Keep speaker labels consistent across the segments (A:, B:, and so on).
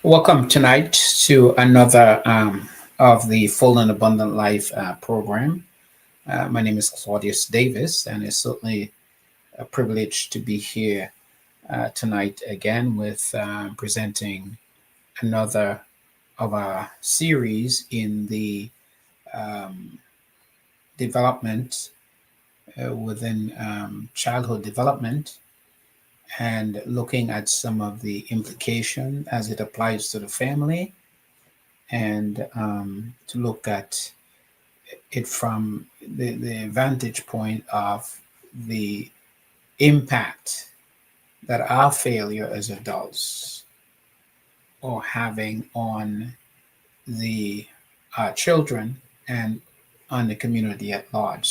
A: Welcome tonight to another of the Full and Abundant Life program. My name is Claudius Davis, and it's certainly a privilege to be here tonight again with presenting another of our series in the um, development within childhood development and looking at some of the implication as it applies to the family and to look at it from the vantage point of the impact that our failure as adults are having on the children and on the community at large.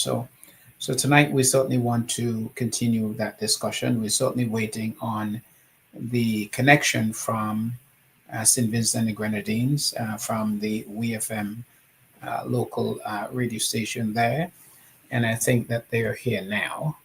A: So tonight we certainly want to continue that discussion. We're certainly waiting on the connection from St. Vincent and the Grenadines from the WFM local radio station there, and I think that they are here now.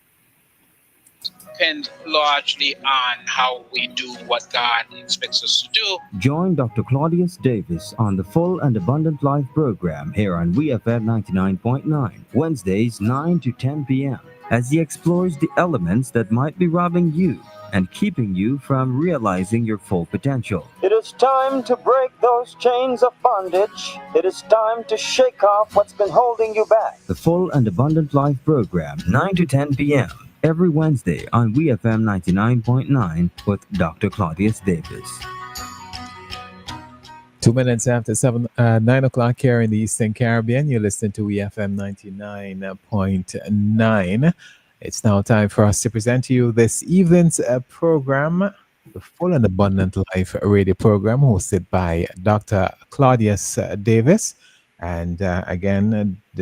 B: Depend largely on how we do what God expects us to do.
C: Join Dr. Claudius Davis on the Full and Abundant Life program here on WFM 99.9, Wednesdays 9 to 10 p.m., as he explores the elements that might be robbing you and keeping you from realizing your full potential. It is time to break those chains of bondage. It is time to shake off what's been holding you back. The Full and Abundant Life program, 9 to 10 p.m., every Wednesday on WFM 99.9 with Dr. Claudius Davis.
D: 2 minutes after 9 o'clock here in the Eastern Caribbean, you listen to EFM 99.9. It's now time for us to present to you this evening's program, the Full and Abundant Life radio program, hosted by Dr. Claudius Davis. And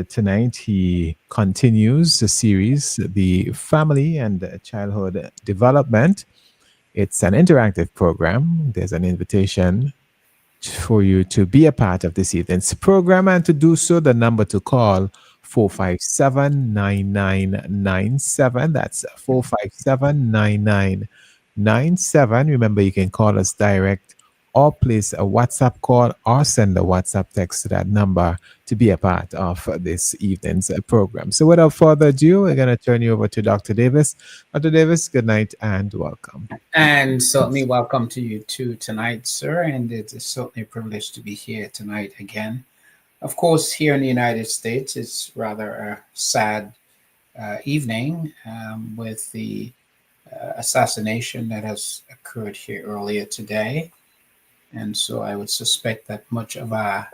D: tonight he continues the series, The Family and Childhood Development. It's an interactive program. There's an invitation for you to be a part of this evening's program, and to do so, the number to call 457-9997. That's 457-9997. Remember, you can call us direct or place a WhatsApp call or send a WhatsApp text to that number to be a part of this evening's program. So without further ado, we're going to turn you over to Dr. Davis. Dr. Davis, good night and welcome.
A: And certainly welcome to you too tonight, sir. And it is certainly a privilege to be here tonight again. Of course, here in the United States, it's rather a sad evening with the assassination that has occurred here earlier today. And so I would suspect that much of our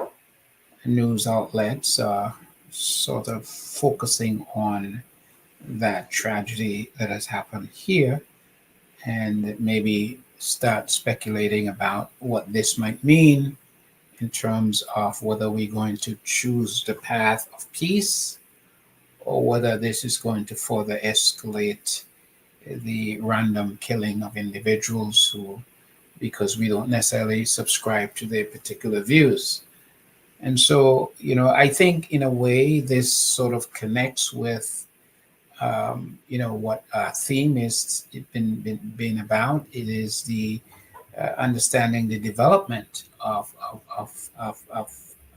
A: news outlets are sort of focusing on that tragedy that has happened here, and maybe start speculating about what this might mean in terms of whether we're going to choose the path of peace or whether this is going to further escalate the random killing of individuals who, because we don't necessarily subscribe to their particular views. And so, I think in a way this sort of connects with what our theme is been about. It is the understanding the development of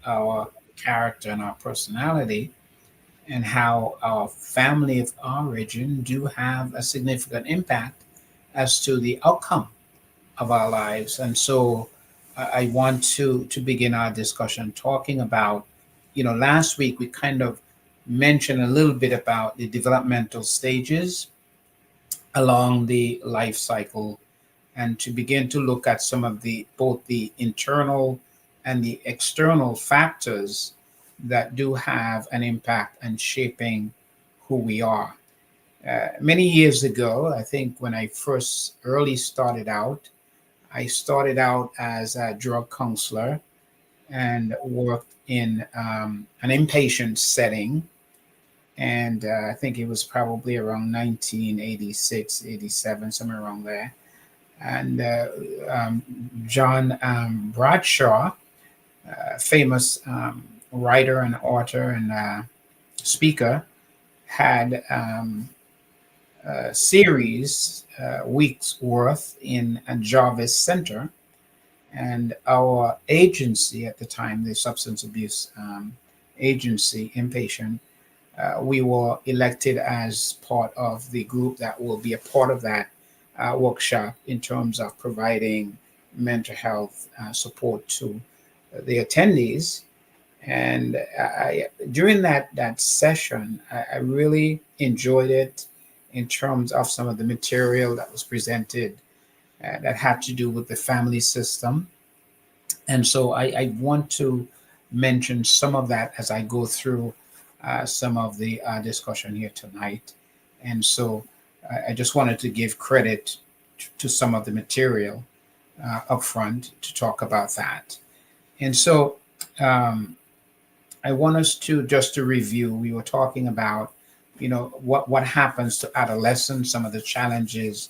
A: our character and our personality, and how our family of origin do have a significant impact as to the outcome of our lives. And so I want to begin our discussion talking about, last week we kind of mentioned a little bit about the developmental stages along the life cycle, and to begin to look at some of both the internal and the external factors that do have an impact and shaping who we are. Many years ago, I think when I first early started out, I started out as a drug counselor and worked in an inpatient setting. And I think it was probably around 1986, 87, somewhere around there. And John Bradshaw, famous writer and author and speaker, had series, weeks worth in a Jarvis Center. And our agency at the time, the substance abuse agency, inpatient, we were elected as part of the group that will be a part of that workshop in terms of providing mental health support to the attendees. And during that session, I really enjoyed it in terms of some of the material that was presented that had to do with the family system. And so I want to mention some of that as I go through some of the discussion here tonight. And so I just wanted to give credit to some of the material up front to talk about that. And so um, I want us to just to review. We were talking about, what happens to adolescents, some of the challenges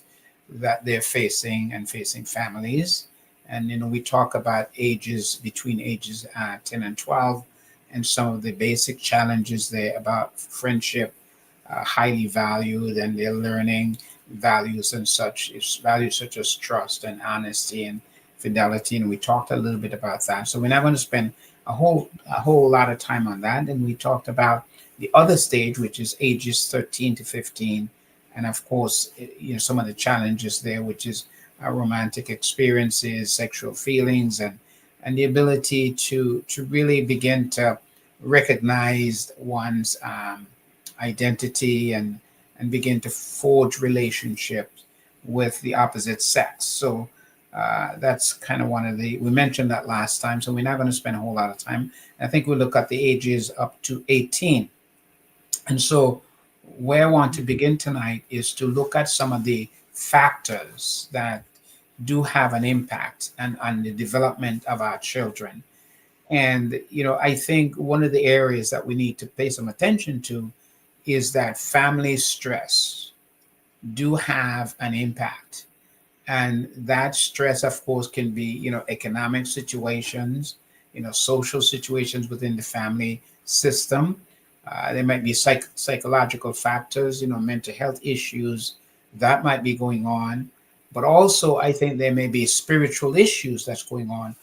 A: that they're facing and facing families, and we talk about ages between ages 10 and 12, and some of the basic challenges there about friendship, highly valued, and they're learning values and such. It's values such as trust and honesty and fidelity, and we talked a little bit about that. So we're not going to spend a whole lot of time on that. And we talked about the other stage, which is ages 13 to 15, and of course, some of the challenges there, which is romantic experiences, sexual feelings, and the ability to really begin to recognize one's identity and begin to forge relationships with the opposite sex. So that's kind of one of we mentioned that last time, so we're not going to spend a whole lot of time. I think we'll look at the ages up to 18. And so where I want to begin tonight is to look at some of the factors that do have an impact on the development of our children. And, I think one of the areas that we need to pay some attention to is that family stress do have an impact. And that stress, of course, can be, economic situations, social situations within the family system. There might be psychological factors, mental health issues that might be going on. But also, I think there may be spiritual issues that's going on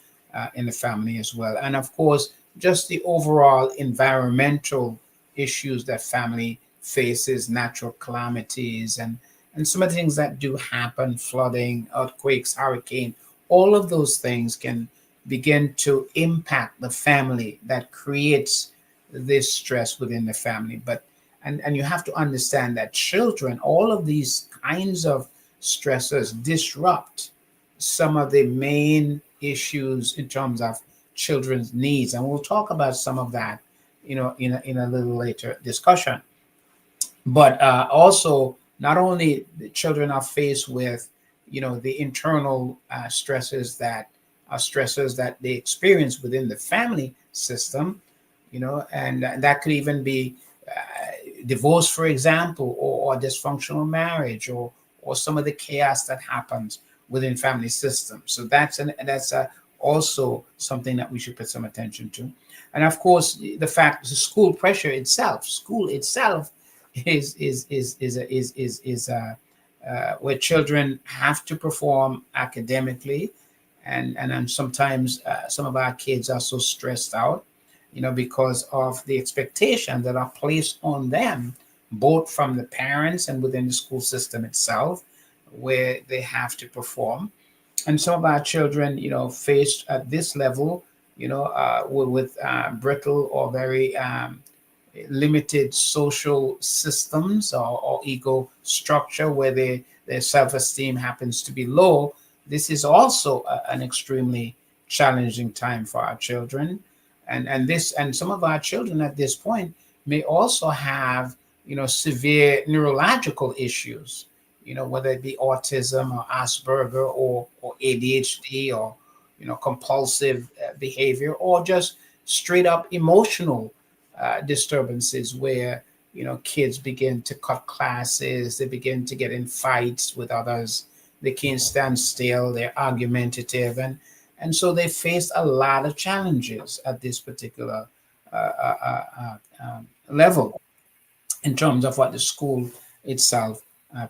A: in the family as well. And of course, just the overall environmental issues that family faces, natural calamities, and some of the things that do happen, flooding, earthquakes, hurricane, all of those things can begin to impact the family, that creates this stress within the family. But and you have to understand that children, all of these kinds of stressors disrupt some of the main issues in terms of children's needs. And we'll talk about some of that, in a little later discussion. But also, not only the children are faced with, the internal stressors that they experience within the family system, and that could even be divorce, for example, or dysfunctional marriage, or some of the chaos that happens within family systems. So that's also something that we should put some attention to. And of course, the fact the school itself is where children have to perform academically, and sometimes some of our kids are so stressed out, because of the expectations that are placed on them, both from the parents and within the school system itself, where they have to perform. And some of our children, faced at this level, with brittle or very limited social systems, or ego structure, where their self-esteem happens to be low. This is also an extremely challenging time for our children. And some of our children at this point may also have, severe neurological issues, whether it be autism or Asperger, or ADHD, or compulsive behavior, or just straight up emotional disturbances, where kids begin to cut classes, they begin to get in fights with others, they can't stand still, they're argumentative, and so they face a lot of challenges at this particular level in terms of what the school itself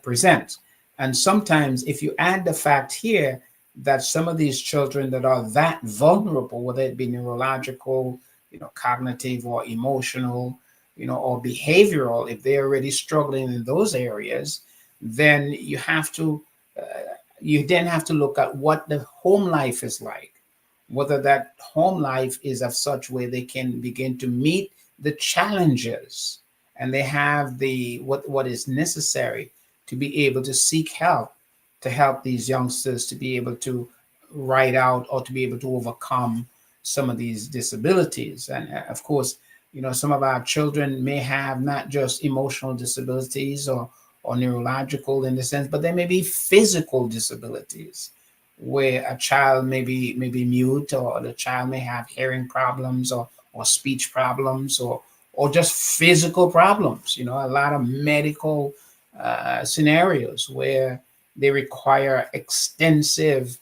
A: presents. And sometimes, if you add the fact here that some of these children that are that vulnerable, whether it be neurological, cognitive or emotional, or behavioral, if they're already struggling in those areas, then uh, you then have to look at what the home life is like, whether that home life is of such way they can begin to meet the challenges, and they have the what is necessary to be able to seek help, to help these youngsters to be able to ride out or to be able to overcome some of these disabilities. And of course, some of our children may have not just emotional disabilities or neurological in the sense, but there may be physical disabilities where a child may be mute, or the child may have hearing problems or speech problems, or just physical problems. A lot of medical scenarios where they require extensive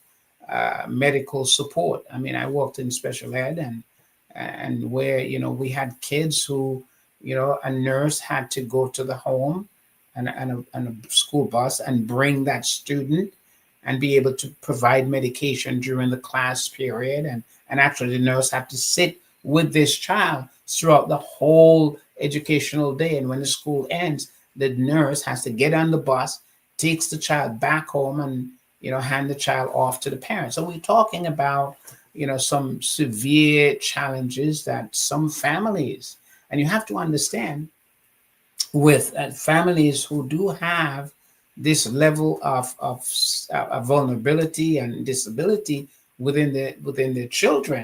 A: medical support. I mean, I worked in special ed, and where we had kids who, a nurse had to go to the home, and a school bus, and bring that student and be able to provide medication during the class period. And actually, the nurse had to sit with this child throughout the whole educational day. And when the school ends, the nurse has to get on the bus, takes the child back home, and hand the child off to the parents. So we're talking about some severe challenges that some families, and you have to understand, with families who do have this level of vulnerability and disability within the children,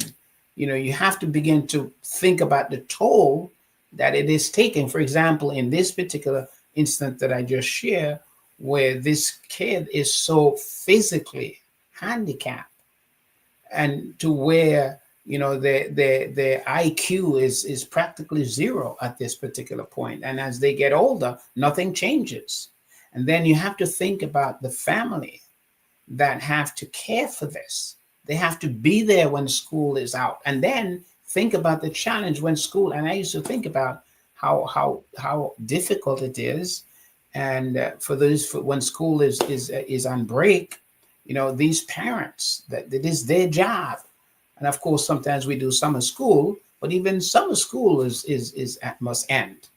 A: you have to begin to think about the toll that it is taking. For example, in this particular instance that I just shared, where this kid is so physically handicapped, and to where their IQ is practically zero at this particular point. And as they get older, nothing changes. And then you have to think about the family that have to care for this. They have to be there when school is out, and then think about the challenge when school. And I used to think about how difficult it is, and when school is on break, these parents, that it is their job. And of course, sometimes we do summer school, but even summer school must end.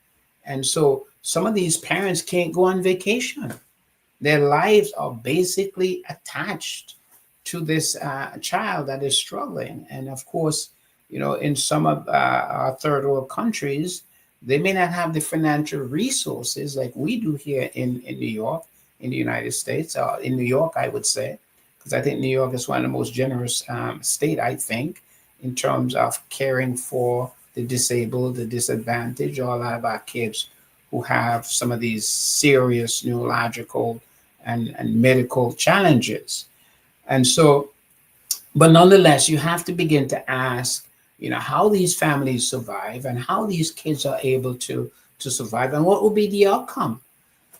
A: And so some of these parents can't go on vacation. Their lives are basically attached to this child that is struggling. And of course, in some of our third world countries, they may not have the financial resources like we do here in New York, in the United States, in New York, I would say, because I think New York is one of the most generous state, I think, in terms of caring for the disabled, the disadvantaged, or a lot of our kids who have some of these serious neurological and medical challenges. And so, but nonetheless, you have to begin to ask, how these families survive, and how these kids are able to survive, and what will be the outcome.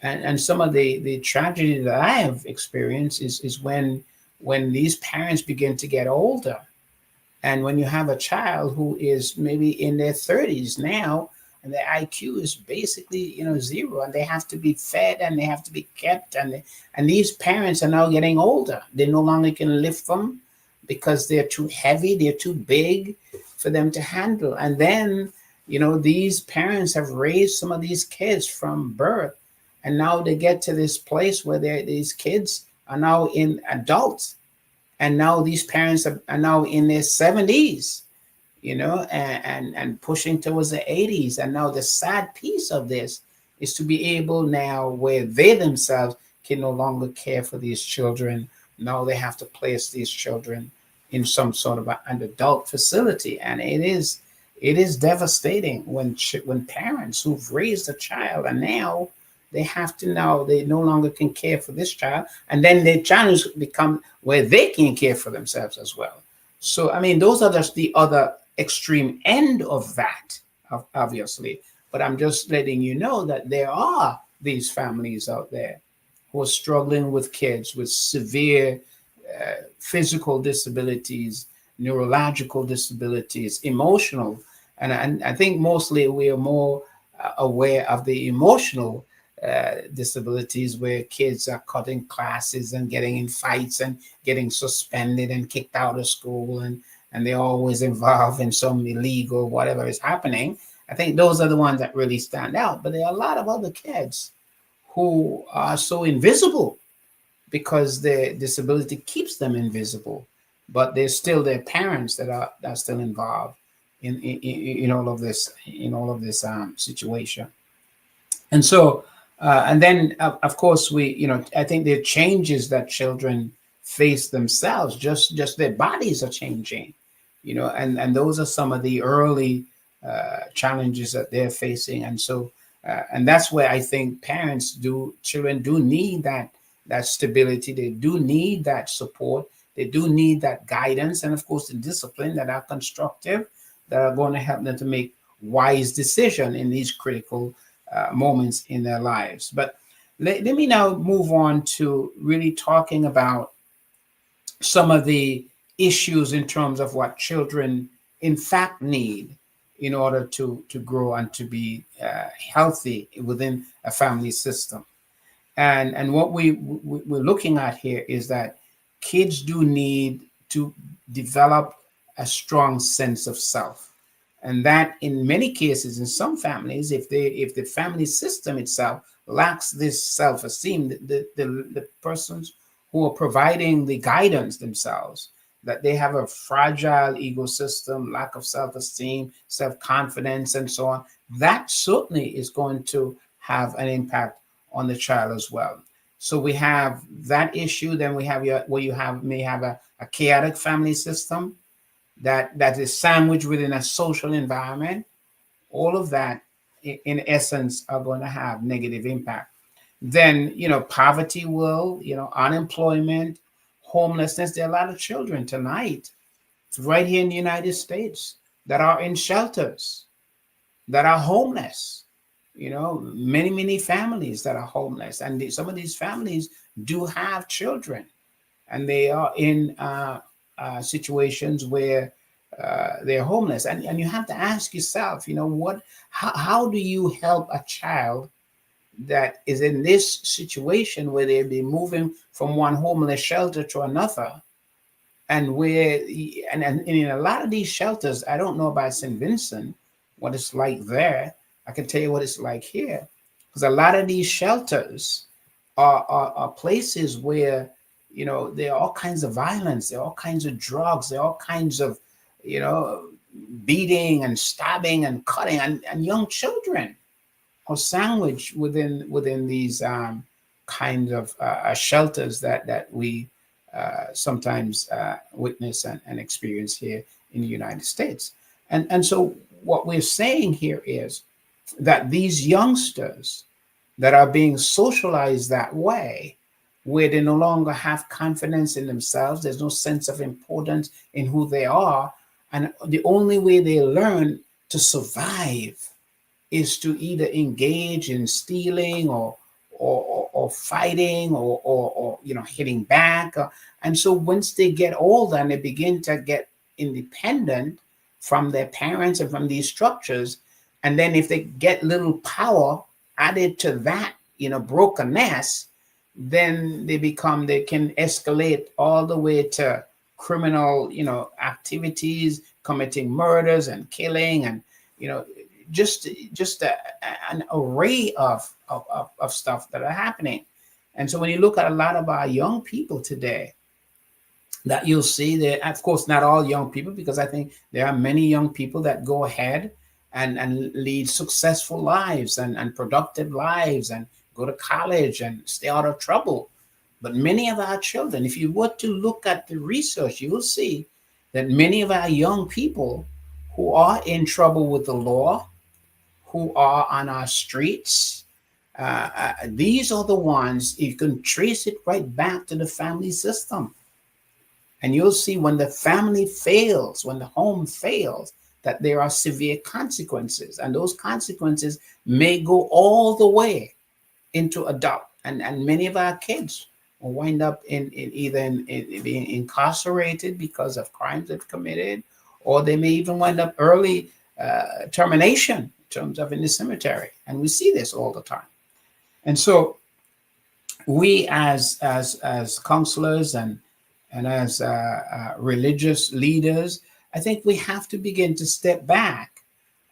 A: And some of the tragedy that I have experienced is when these parents begin to get older, and when you have a child who is maybe in their 30s now, and their IQ is basically zero, and they have to be fed and they have to be kept, and these parents are now getting older. They no longer can lift them because they're too heavy, they're too big for them to handle. And then these parents have raised some of these kids from birth, and now they get to this place where these kids are now in adults, and now these parents are now in their 70s, and pushing towards the 80s. And now the sad piece of this is to be able now, where they themselves can no longer care for these children. Now they have to place these children in some sort of an adult facility. And it is devastating when parents who've raised a child, and now they no longer can care for this child, and then the challenge become where they can care for themselves as well. So I mean, those are just the other extreme end of that, obviously. But I'm just letting you know that there are these families out there who are struggling with kids with severe physical disabilities, neurological disabilities, emotional. And I think mostly we are more aware of the emotional disabilities where kids are cutting classes and getting in fights and getting suspended and kicked out of school, and they're always involved in some illegal whatever is happening. I think those are the ones that really stand out. But there are a lot of other kids who are so invisible because their disability keeps them invisible, but there's still their parents that are still involved in all of this situation. And so and then of course we, I think the changes that children face themselves, just their bodies are changing, and those are some of the early challenges that they're facing. And so and that's where I think children do need that stability. They do need that support. They do need that guidance, and of course the discipline that are constructive, that are going to help them to make wise decision in these critical moments in their lives. But let me now move on to really talking about some of the issues in terms of what children in fact need in order to grow and to be healthy within a family system. And what we're looking at here is that kids do need to develop a strong sense of self, and that in many cases, in some families, if the family system itself lacks this self-esteem, the persons who are providing the guidance themselves, that they have a fragile ecosystem, lack of self-esteem, self-confidence, and so on, that certainly is going to have an impact on the child as well. So we have that issue. Then we have where you may have a chaotic family system that is sandwiched within a social environment. All of that, in essence, are going to have negative impact. Then, poverty will, unemployment, homelessness. There are a lot of children tonight, right here in the United States, that are in shelters, that are homeless. Many families that are homeless, and some of these families do have children, and they are in situations where they're homeless, and you have to ask yourself, how do you help a child that is in this situation where they'll be moving from one homeless shelter to another, and where and in a lot of these shelters, I don't know about St. Vincent, what it's like there. I can tell you what it's like here, because a lot of these shelters are places where there are all kinds of violence, there are all kinds of drugs, there are all kinds of beating and stabbing and cutting, and young children are sandwiched within these kind of shelters that we sometimes witness and experience here in the United States. And so what we're saying here is that these youngsters that are being socialized that way, where they no longer have confidence in themselves, there's no sense of importance in who they are, and the only way they learn to survive is to either engage in stealing or fighting or hitting back. And so once they get older and they begin to get independent from their parents and from these structures, and then if they get little power added to that brokenness, then they can escalate all the way to criminal activities, committing murders and killing, and just an array of stuff that are happening. And so when you look at a lot of our young people today, that you'll see that, of course, not all young people, because I think there are many young people that go ahead and lead successful lives and productive lives and go to college and stay out of trouble. But many of our children, if you were to look at the research, you will see that many of our young people who are in trouble with the law, who are on our streets, these are the ones, you can trace it right back to the family system. And you'll see when the family fails, when the home fails, that there are severe consequences. And those consequences may go all the way into adult. And many of our kids will wind up in being incarcerated because of crimes they've committed, or they may even wind up early termination in terms of in the cemetery. And we see this all the time. And so we as counselors and as religious leaders, I think we have to begin to step back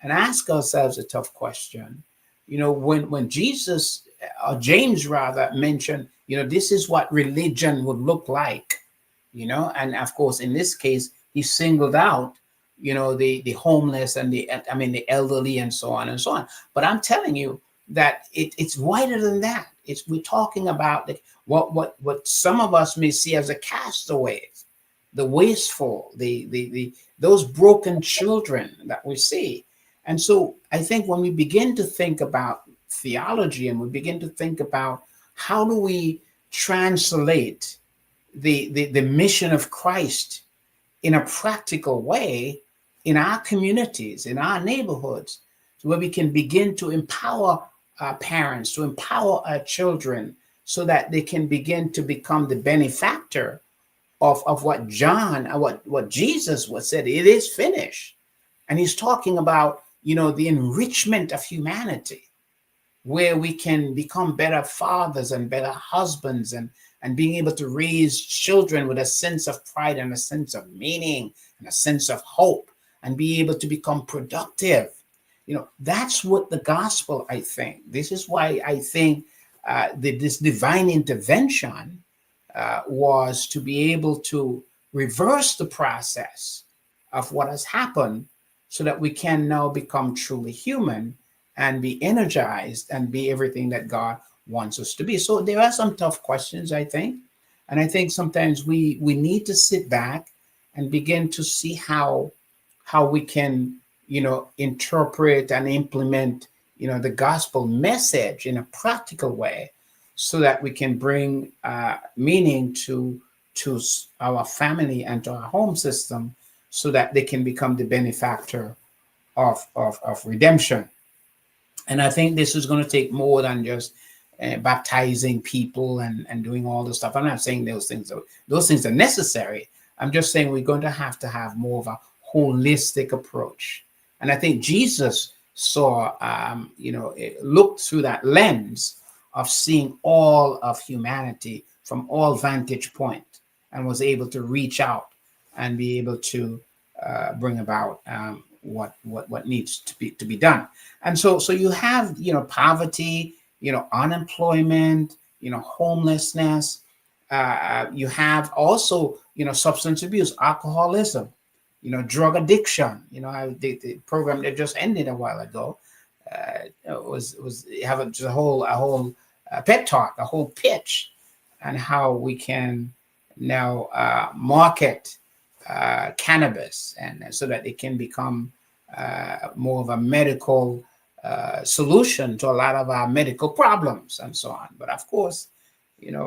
A: and ask ourselves a tough question. When Jesus, or James rather, mentioned, this is what religion would look like, and of course, in this case, he singled out, the homeless and the elderly and so on and so on. But I'm telling you that it's wider than that. We're talking about what some of us may see as the castaways, the wasteful, the those broken children that we see. And so I think when we begin to think about theology and we begin to think about how do we translate the mission of Christ in a practical way in our communities, in our neighborhoods, so where we can begin to empower our parents, to empower our children, so that they can begin to become the benefactor of what John, what Jesus was said, it is finished. And he's talking about, the enrichment of humanity, where we can become better fathers and better husbands, and being able to raise children with a sense of pride and a sense of meaning and a sense of hope, and be able to become productive. That's what the gospel, I think. This is why I think this divine intervention was to be able to reverse the process of what has happened, so that we can now become truly human and be energized and be everything that God wants us to be. So there are some tough questions, I think. And I think sometimes we need to sit back and begin to see how we can, interpret and implement, the gospel message in a practical way, so that we can bring meaning to our family and to our home system, so that they can become the benefactor of redemption. And I think this is going to take more than just baptizing people and doing all this stuff. I'm not saying those things are necessary. I'm just saying we're going to have more of a holistic approach. And I think Jesus saw, looked through that lens of seeing all of humanity from all vantage point, and was able to reach out and be able to bring about what needs to be done. And so you have, poverty, unemployment, homelessness. You have also, substance abuse, alcoholism, drug addiction. The program that just ended a while ago was have a whole pep talk, a whole pitch, on how we can now market cannabis, and so that it can become more of a medical solution to a lot of our medical problems and so on. But of course,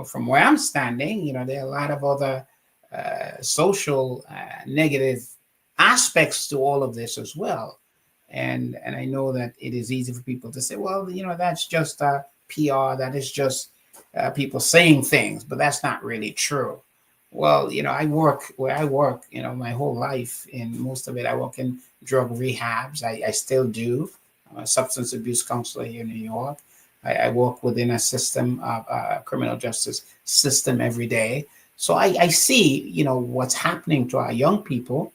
A: from where I'm standing, there are a lot of other social negative aspects to all of this as well. And I know that it is easy for people to say, well, that's just PR, that is just people saying things, but that's not really true. Well, I work where I work, my whole life, in most of it, I work in drug rehabs. I still do. I'm a substance abuse counselor here in New York. I work within a system, criminal justice system every day. So I see, what's happening to our young people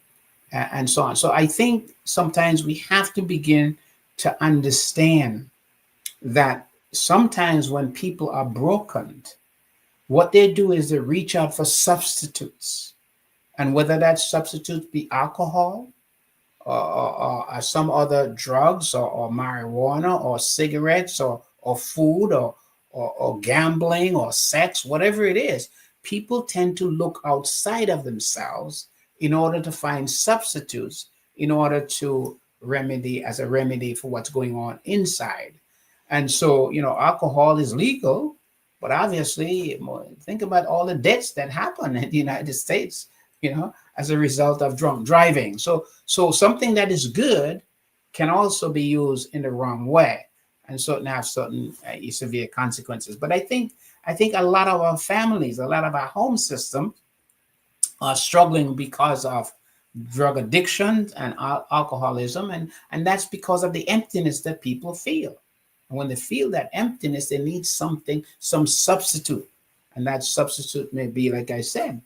A: and so on. So I think sometimes we have to begin to understand that sometimes when people are broken, what they do is they reach out for substitutes. And whether that substitute be alcohol or some other drugs, or marijuana or cigarettes, or food, or gambling or sex, whatever it is, people tend to look outside of themselves in order to find substitutes, in order to remedy for what's going on inside. And so, alcohol is legal, but obviously, think about all the deaths that happen in the United States, as a result of drunk driving. So something that is good can also be used in the wrong way, and so have certain severe consequences. But I think a lot of our families, a lot of our home systems are struggling because of drug addiction and alcoholism, and that's because of the emptiness that people feel. And when they feel that emptiness, they need something, some substitute. And that substitute may be, like I said,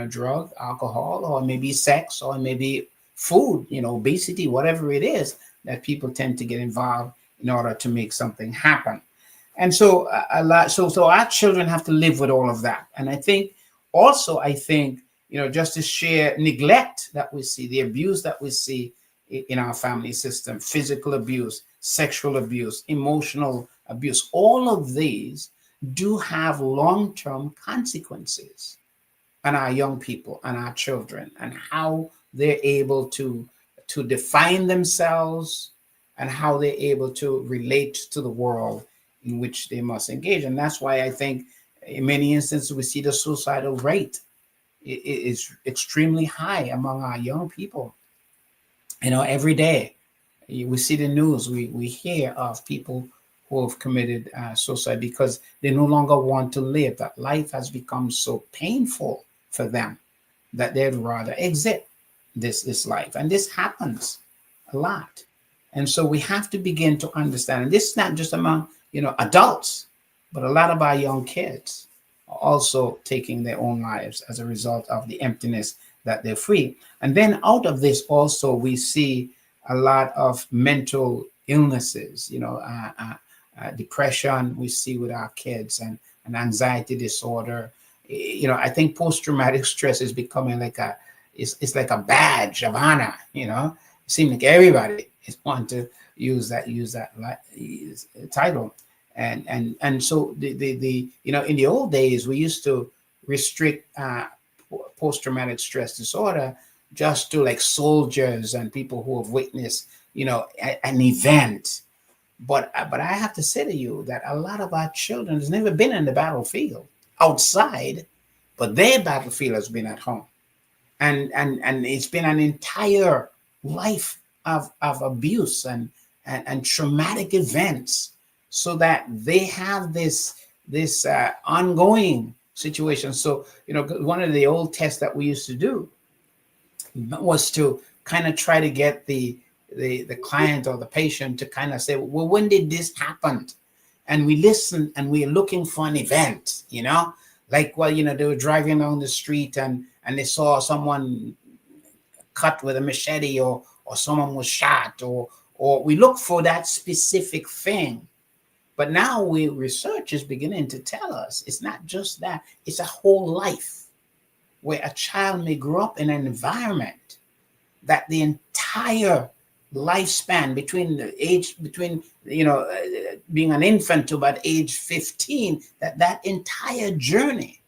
A: drug, alcohol, or maybe sex, or maybe food, obesity, whatever it is that people tend to get involved in order to make something happen. And so a lot, so our children have to live with all of that. And I think also, just to share neglect that we see, the abuse that we see in our family system, physical abuse, sexual abuse, emotional abuse, all of these do have long-term consequences on our young people and our children, and how they're able to define themselves, and how they're able to relate to the world in which they must engage. And that's why I think in many instances we see the suicidal rate is extremely high among our young people. Every day we see the news, we hear of people who have committed suicide because they no longer want to live. That life has become so painful for them that they'd rather exit this life. And this happens a lot. And so we have to begin to understand, and this is not just among adults, but a lot of our young kids are also taking their own lives as a result of the emptiness that they feel. And then out of this also we see a lot of mental illnesses, depression we see with our kids, and an anxiety disorder. I think post-traumatic stress is becoming like it's like a badge of honor. It seems like everybody is want to use that title. And so the in the old days we used to restrict post-traumatic stress disorder just to like soldiers and people who have witnessed an event. But I have to say to you that a lot of our children has never been in the battlefield outside, but their battlefield has been at home. And it's been an entire life of abuse and traumatic events, so that they have this ongoing situation. So one of the old tests that we used to do was to kind of try to get the client or the patient to kind of say, well, when did this happen? And we listen, and we're looking for an event, like, well, they were driving down the street and they saw someone cut with a machete, or someone was shot, or we look for that specific thing. But now research is beginning to tell us it's not just that, it's a whole life where a child may grow up in an environment that the entire lifespan between being an infant to about age 15, that entire journey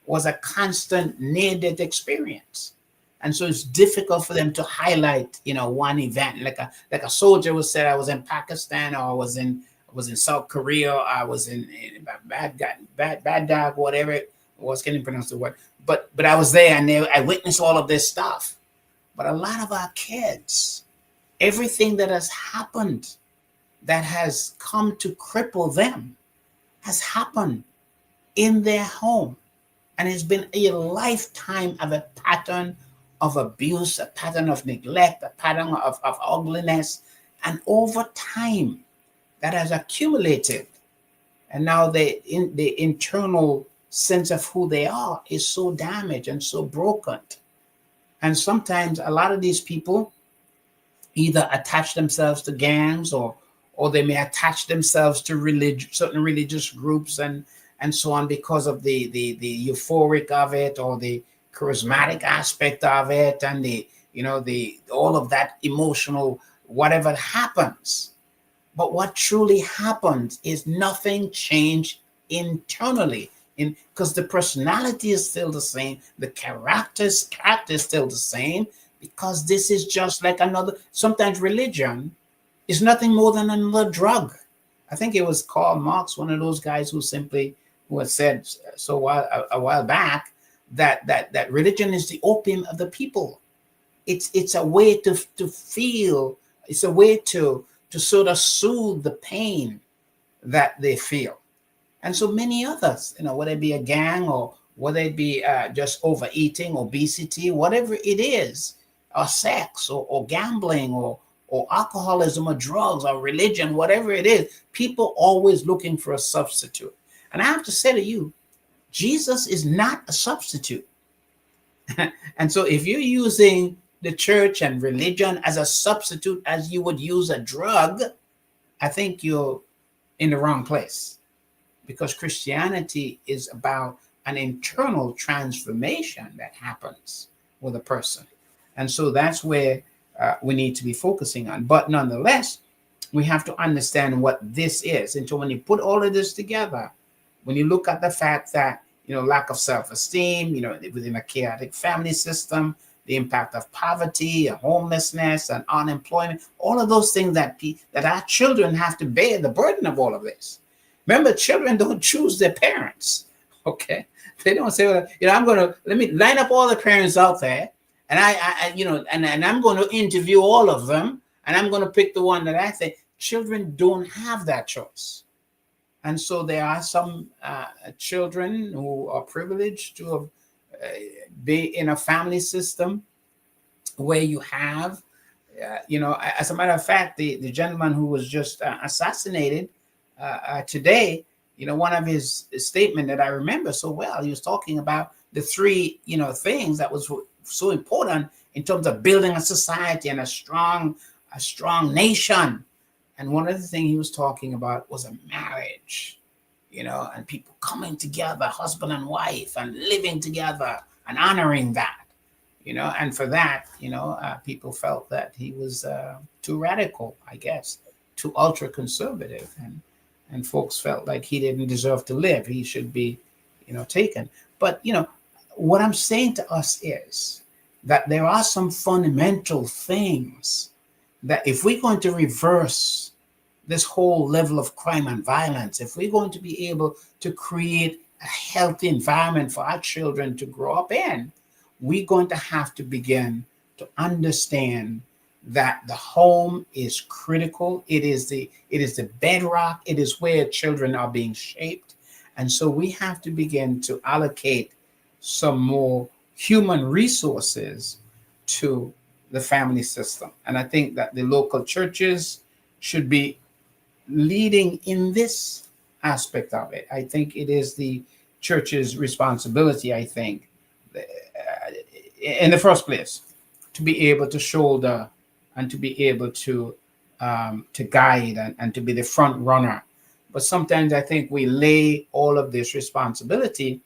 A: was a constant near-death experience. And so it's difficult for them to highlight one event, like a soldier would say, I was in Pakistan, or I was in South Korea, or I was in Baghdad, whatever it was, can't even pronounce the word, but I was there, and I witnessed all of this stuff. But a lot of our kids, everything that has happened that has come to cripple them has happened in their home. And it's been a lifetime of a pattern of abuse, a pattern of neglect, a pattern of ugliness. And over time, that has accumulated. And now the internal sense of who they are is so damaged and so broken. And sometimes a lot of these people either attach themselves to gangs, or they may attach themselves to certain religious groups and so on, because of the euphoric of it, or the charismatic aspect of it, and the all of that emotional whatever happens. But what truly happens is nothing changed internally, because the personality is still the same, the character is still the same, because this is just like sometimes religion is nothing more than another drug. I think it was Karl Marx, one of those guys who had said a while back that religion is the opium of the people. It's a way to feel, it's a way to sort of soothe the pain that they feel. And so many others, whether it be a gang, or whether it be just overeating, obesity, whatever it is, or sex, or gambling, or or alcoholism or drugs or religion, whatever it is, people always looking for a substitute. And I have to say to you, Jesus is not a substitute. And so if you're using the church and religion as a substitute as you would use a drug, I think you're in the wrong place, because Christianity is about an internal transformation that happens with a person. And so that's where we need to be focusing on. But nonetheless, we have to understand what this is. And so when you put all of this together, when you look at the fact that, lack of self-esteem, within a chaotic family system, the impact of poverty and homelessness and unemployment, all of those things that our children have to bear the burden of all of this. Remember, children don't choose their parents. Okay, they don't say, well, let me line up all the parents out there, and and I'm going to interview all of them, and I'm going to pick the one that I think. Children don't have that choice. And so there are some children who are privileged to be in a family system where you have, as a matter of fact, the gentleman who was just assassinated today, one of his statement that I remember so well, he was talking about the three, things that was so important in terms of building a society and a strong nation. And one of the things he was talking about was a marriage, and people coming together, husband and wife, and living together and honoring that, and for that, people felt that he was too radical, I guess, too ultra conservative, and folks felt like he didn't deserve to live. He should be, taken. But, what I'm saying to us is that there are some fundamental things that if we're going to reverse this whole level of crime and violence, if we're going to be able to create a healthy environment for our children to grow up in, we're going to have to begin to understand that the home is critical. It is the bedrock. It is where children are being shaped. And so we have to begin to allocate some more human resources to the family system. And I think that the local churches should be leading in this aspect of it. I think it is the church's responsibility, I think, in the first place, to be able to shoulder and to be able to guide and to be the front runner. But sometimes I think we lay all of this responsibility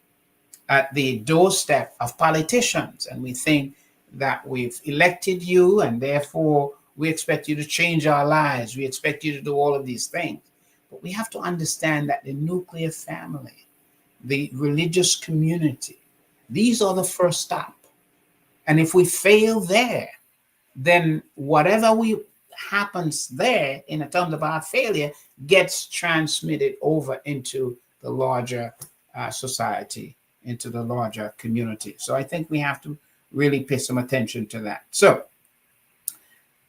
A: at the doorstep of politicians, and we think that we've elected you and therefore we expect you to change our lives. We expect you to do all of these things. But we have to understand that the nuclear family, the religious community, these are the first stop. And if we fail there, then whatever happens there in terms of our failure gets transmitted over into the larger society, into the larger community. So I think we have to really pay some attention to that. So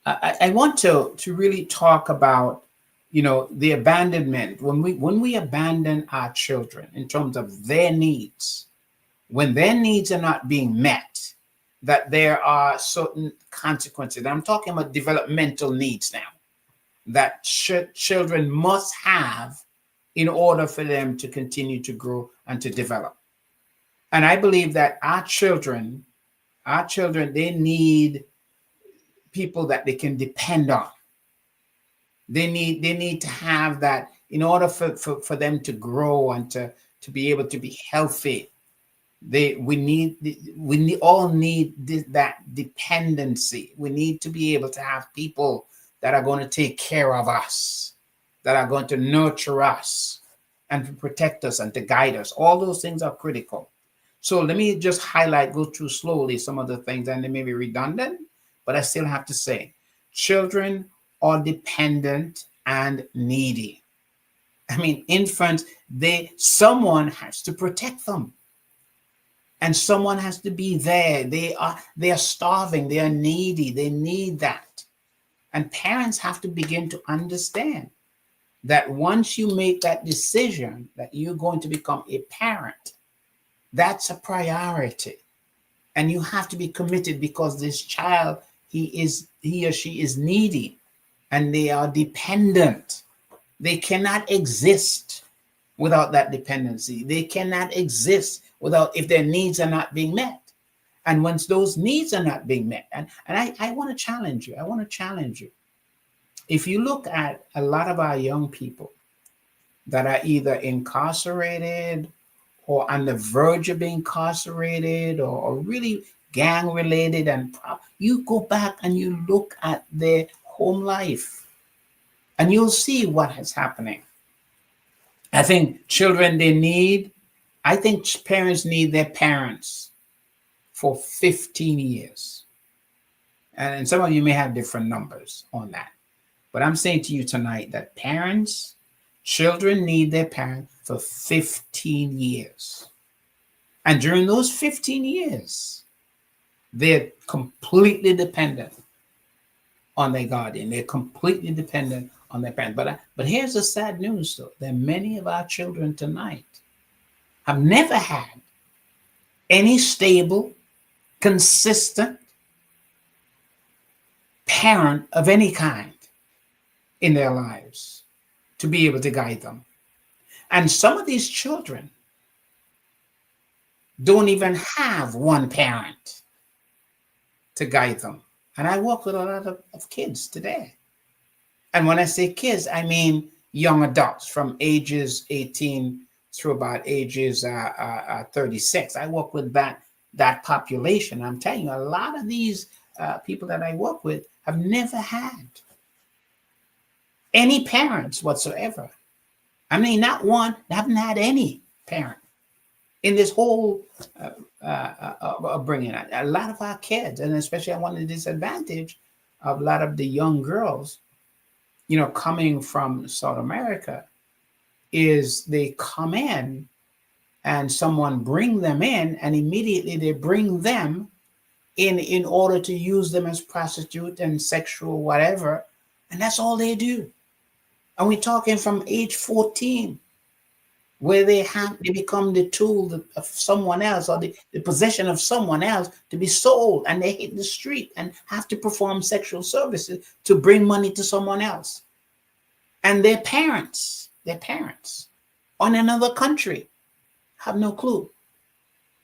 A: I want to really talk about, the abandonment. When we abandon our children in terms of their needs, when their needs are not being met, that there are certain consequences. I'm talking about developmental needs now that children must have in order for them to continue to grow and to develop. And I believe that our children, they need people that they can depend on. They need to have that in order for them to grow and to be able to be healthy. We all need that dependency. We need to be able to have people that are going to take care of us, that are going to nurture us and to protect us and to guide us. All those things are critical. So let me just go through slowly some of the things, and they may be redundant, but I still have to say, children are dependent and needy. I mean, infants, someone has to protect them. And someone has to be there. They are starving. They are needy. They need that. And parents have to begin to understand that once you make that decision that you're going to become a parent, that's a priority. And you have to be committed, because this child, he or she is needy. and they are dependent. They cannot exist without that dependency. They cannot exist without if their needs are not being met. And once those needs are not being met, and I want to challenge you. I want to challenge you. If you look at a lot of our young people that are either incarcerated or on the verge of being incarcerated or really gang related, and you go back and you look at their home life and you'll see what is happening. I think children, I think parents need their parents for 15 years. And some of you may have different numbers on that. But I'm saying to you tonight that children need their parents for 15 years. And during those 15 years, they're completely dependent on their guardian. They're completely dependent on their parents. But here's the sad news, though, that many of our children tonight have never had any stable, consistent parent of any kind in their lives to be able to guide them. And some of these children don't even have one parent to guide them. And I work with a lot of kids today. And when I say kids, I mean young adults from ages 18 through about ages 36. I work with that population. I'm telling you, a lot of these people that I work with have never had any parents whatsoever. I mean, not one, they haven't had any parent in this whole upbringing. A lot of our kids, and especially I want the disadvantage of a lot of the young girls, coming from South America, is they come in and someone bring them in and immediately they bring them in order to use them as prostitute and sexual whatever. And that's all they do. And we're talking from age 14, where they become the tool of someone else or the possession of someone else to be sold, and they hit the street and have to perform sexual services to bring money to someone else. And their parents on another country have no clue.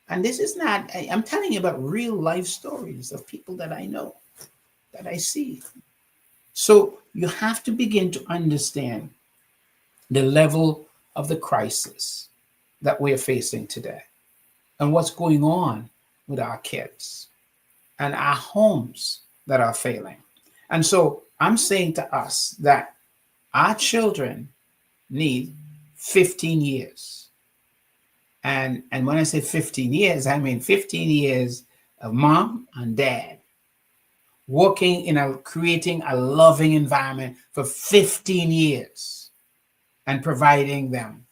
A: And this is not, I'm telling you about real life stories of people that I know, that I see. So you have to begin to understand the level of the crisis that we're facing today and what's going on with our kids and our homes that are failing. And so I'm saying to us that our children need 15 years. And when I say 15 years, I mean 15 years of mom and dad working creating a loving environment for 15 years and providing them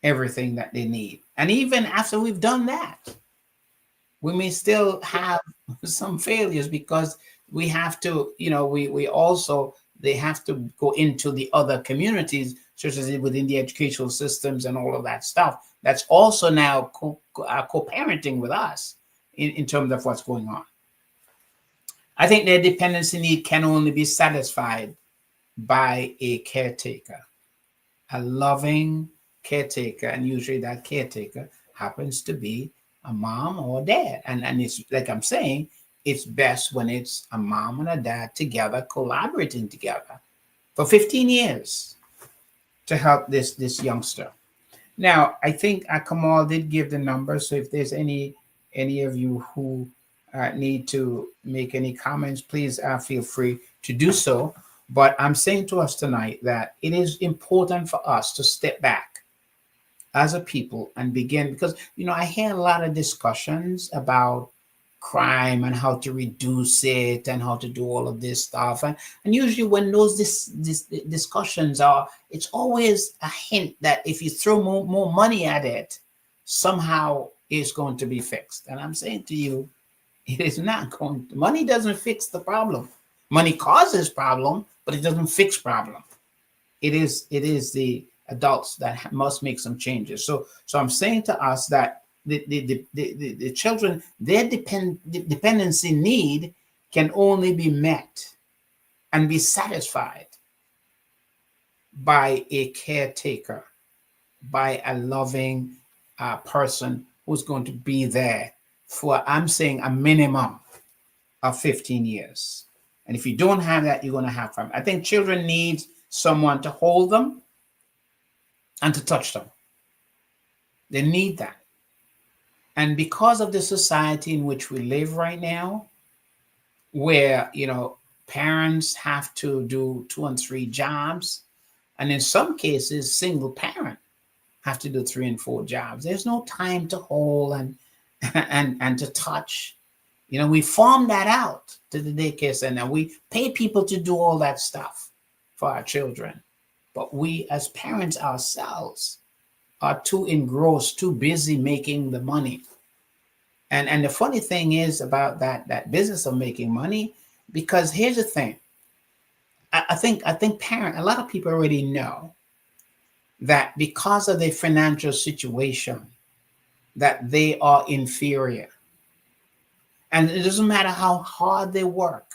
A: everything that they need. And even after we've done that, we may still have some failures because we have to, they have to go into the other communities, such as within the educational systems and all of that stuff. That's also now co-parenting with us in terms of what's going on. I think their dependency need can only be satisfied by a caretaker, a loving caretaker, and usually that caretaker happens to be a mom or a dad. And it's like I'm saying, it's best when it's a mom and a dad together, collaborating together for 15 years to help this youngster. Now, I think Kamal did give the number, so if there's any of you who need to make any comments, please feel free to do so. But I'm saying to us tonight that it is important for us to step back as a people and begin, because, I hear a lot of discussions about crime and how to reduce it and how to do all of this stuff. And usually when those discussions are, it's always a hint that if you throw more money at it, somehow it's going to be fixed. And I'm saying to you, it is not going to. Money doesn't fix the problem. Money causes problem, but it doesn't fix problem. It is the adults that must make some changes. So I'm saying to us that the children, their dependency need can only be met and be satisfied by a caretaker, by a loving person who's going to be there for, I'm saying, a minimum of 15 years. And if you don't have that, you're going to have them. I think children need someone to hold them and to touch them. They need that. And because of the society in which we live right now, where, parents have to do 2 and 3 jobs, and in some cases, single parent have to do 3 and 4 jobs. There's no time to hold and and to touch. We farm that out to the daycare center. We pay people to do all that stuff for our children. But we as parents ourselves are too engrossed, too busy making the money. And the funny thing is about that business of making money, because here's the thing. I think a lot of people already know that because of their financial situation, that they are inferior. And it doesn't matter how hard they work,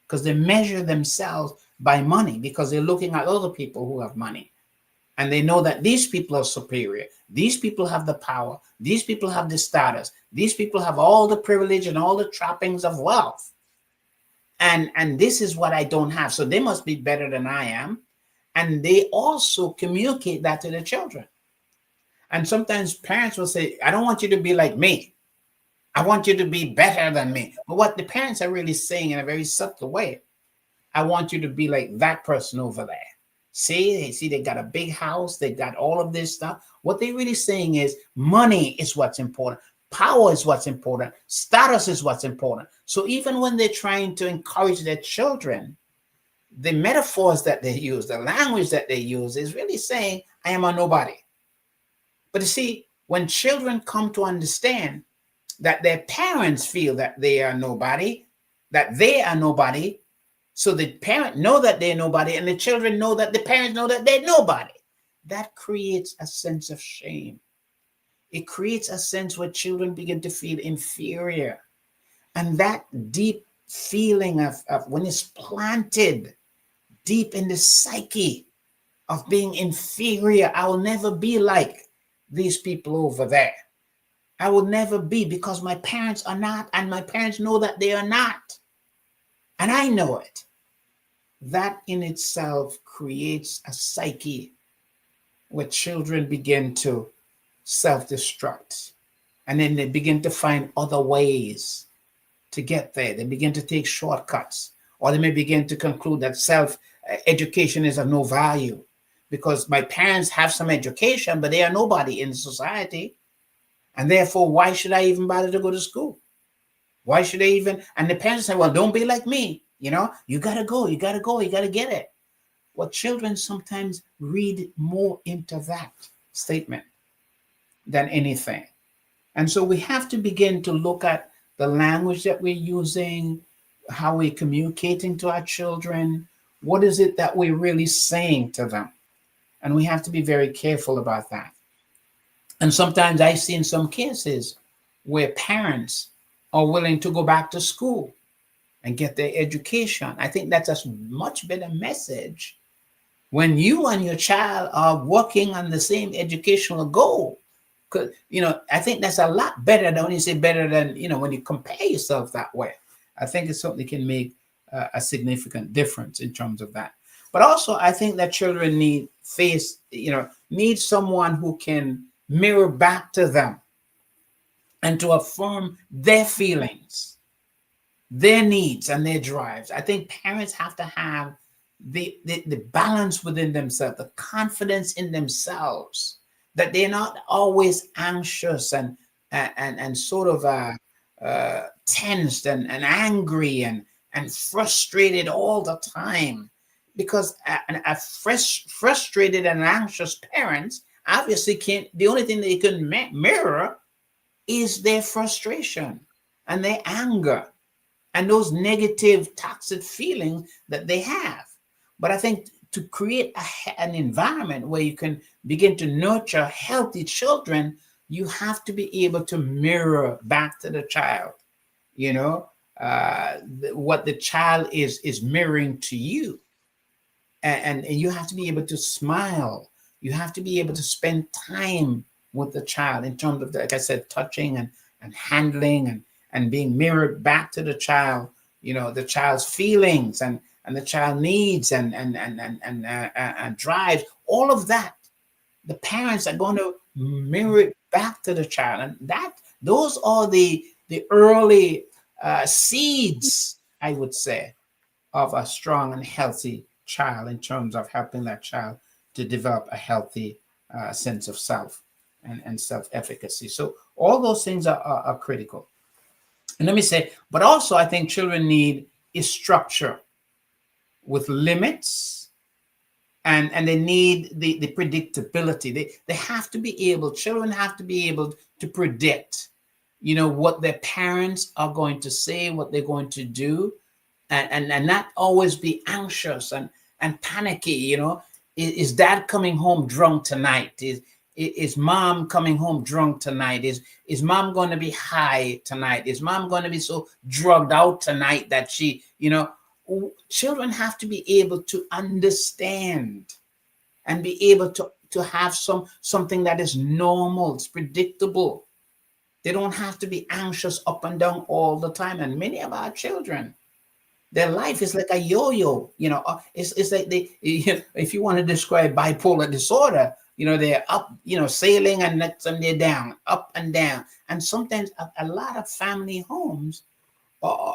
A: because they measure themselves by money, because they're looking at other people who have money. And they know that these people are superior. These people have the power. These people have the status. These people have all the privilege and all the trappings of wealth. And this is what I don't have. So they must be better than I am. And they also communicate that to their children. And sometimes parents will say, I don't want you to be like me. I want you to be better than me. But what the parents are really saying in a very subtle way, I want you to be like that person over there. See, they got a big house. They got all of this stuff. What they're really saying is money is what's important. Power is what's important. Status is what's important. So even when they're trying to encourage their children, the metaphors that they use, the language that they use is really saying, I am a nobody. But you see, when children come to understand that their parents feel that they are nobody, so the parent know that they're nobody, and the children know that the parents know that they're nobody. That creates a sense of shame. It creates a sense where children begin to feel inferior. And that deep feeling of when it's planted deep in the psyche of being inferior, I will never be like these people over there. I will never be, because my parents are not, and my parents know that they are not. And I know it. That in itself creates a psyche where children begin to self-destruct. And then they begin to find other ways to get there. They begin to take shortcuts. Or they may begin to conclude that self-education is of no value, because my parents have some education, but they are nobody in society. And therefore, why should I even bother to go to school? Why should they even? And the parents say, well, don't be like me. You got to go, you got to get it. Well, children sometimes read more into that statement than anything. And so we have to begin to look at the language that we're using, how we're communicating to our children. What is it that we're really saying to them? And we have to be very careful about that. And sometimes I see in some cases where parents are willing to go back to school and get their education. I think that's a much better message when you and your child are working on the same educational goal. Because, I think that's a lot better than when you say better than, when you compare yourself that way. I think it certainly can make a significant difference in terms of that. But also, I think that children need someone who can mirror back to them and to affirm their feelings, their needs, and their drives. I think parents have to have the balance within themselves, the confidence in themselves, that they're not always anxious and sort of tensed and angry and frustrated all the time. Because a frustrated and anxious parents obviously can't, the only thing they can mirror is their frustration and their anger and those negative toxic feelings that they have. But I think to create an environment where you can begin to nurture healthy children, you have to be able to mirror back to the child, what the child is mirroring to you, and you have to be able to smile. You have to be able to spend time with the child in terms of, like I said, touching and handling and being mirrored back to the child. The child's feelings and the child needs and drives, all of that. The parents are going to mirror it back to the child, and those are the early seeds, I would say, of a strong and healthy child in terms of helping that child to develop a healthy sense of self and self-efficacy. So all those things are critical. And let me say, but also I think children need a structure with limits, and they need the predictability. They have to be able, children have to be able to predict, what their parents are going to say, what they're going to do, and not always be anxious and panicky. Is dad coming home drunk tonight? Is mom coming home drunk tonight? Is mom going to be high tonight? Is mom going to be so drugged out tonight that children have to be able to understand and be able to have something that is normal, it's predictable. They don't have to be anxious up and down all the time. And many of our children, their life is like a yo-yo. It's like if you want to describe bipolar disorder, they're up, sailing, and next time they're down, up and down. And sometimes a lot of family homes